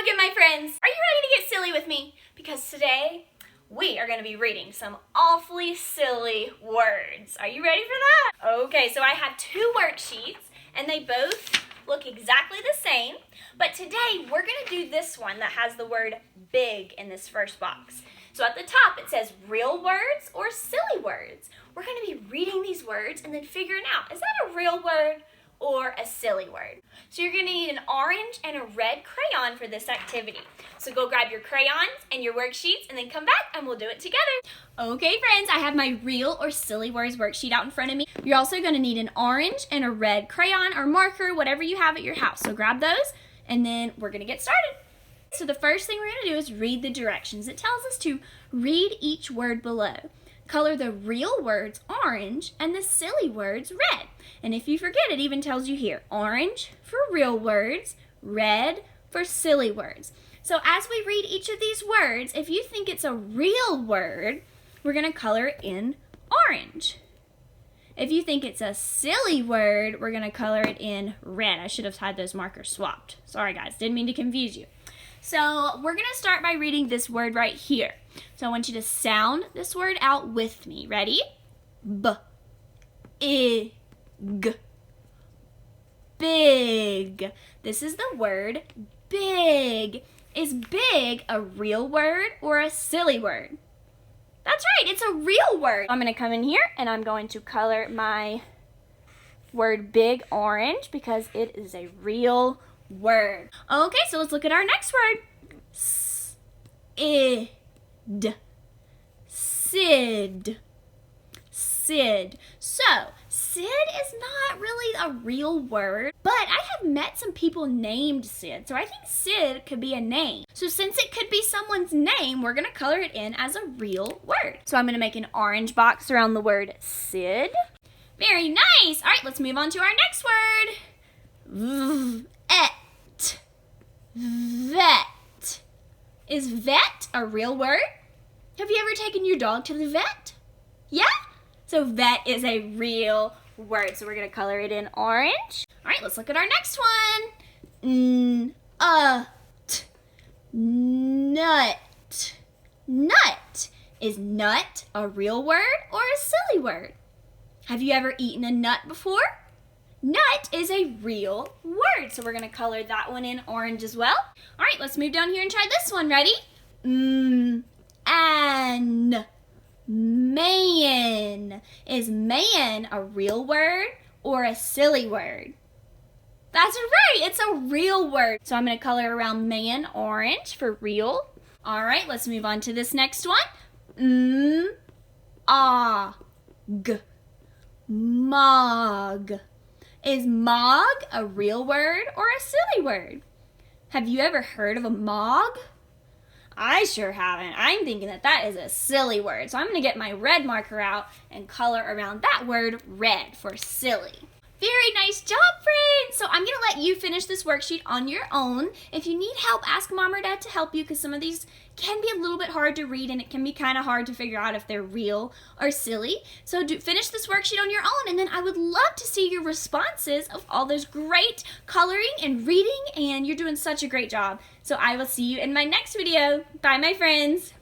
Hello again, my friends. Are you ready to get silly with me? Because today we are going to be reading some awfully silly words. Are you ready for that? Okay, so I have two worksheets and they both look exactly the same. But today we're going to do this one that has the word big in this first box. So at the top it says real words or silly words. We're going to be reading these words and then figuring out, is that a real word or a silly word? So you're going to need an orange and a red crayon for this activity. So go grab your crayons and your worksheets and then come back and we'll do it together. Okay friends, I have my real or silly words worksheet out in front of me. You're also going to need an orange and a red crayon or marker, whatever you have at your house. So grab those and then we're going to get started. So the first thing we're going to do is read the directions. It tells us to read each word below. Color the real words orange and the silly words red. And if you forget, it even tells you here, orange for real words, red for silly words. So as we read each of these words, if you think it's a real word, we're going to color it in orange. If you think it's a silly word, we're going to color it in red. I should have had those markers swapped. Sorry guys, didn't mean to confuse you. So we're going to start by reading this word right here. So I want you to sound this word out with me. Ready? B-I-G. Big. This is the word big. Is big a real word or a silly word? That's right, it's a real word. I'm going to come in here and I'm going to color my word big orange because it is a real word. Okay, so let's look at our next word. S-I-D. Sid. Sid. So, Sid is not really a real word, but I have met some people named Sid, so I think Sid could be a name. So since it could be someone's name, we're going to color it in as a real word. So I'm going to make an orange box around the word Sid. Very nice. All right, let's move on to our next word. Vet. Vet. Is vet a real word? Have you ever taken your dog to the vet? Yeah? So vet is a real word. So we're going to color it in orange. All right, let's look at our next one. Nut. Nut. Is nut a real word or a silly word? Have you ever eaten a nut before? Nut is a real word. So we're going to color that one in orange as well. All right, let's move down here and try this one. Ready? Man. Is man a real word or a silly word? That's right, it's a real word. So I'm going to color around man orange for real. All right, let's move on to this next one. Mog. Is mog a real word or a silly word? Have you ever heard of a mog? I sure haven't. I'm thinking that that is a silly word. So I'm going to get my red marker out and color around that word red for silly. Very nice job, friends! So I'm going to let you finish this worksheet on your own. If you need help, ask Mom or Dad to help you because some of these can be a little bit hard to read and it can be kind of hard to figure out if they're real or silly. So finish this worksheet on your own and then I would love to see your responses of all those great coloring and reading, and you're doing such a great job. So I will see you in my next video. Bye, my friends!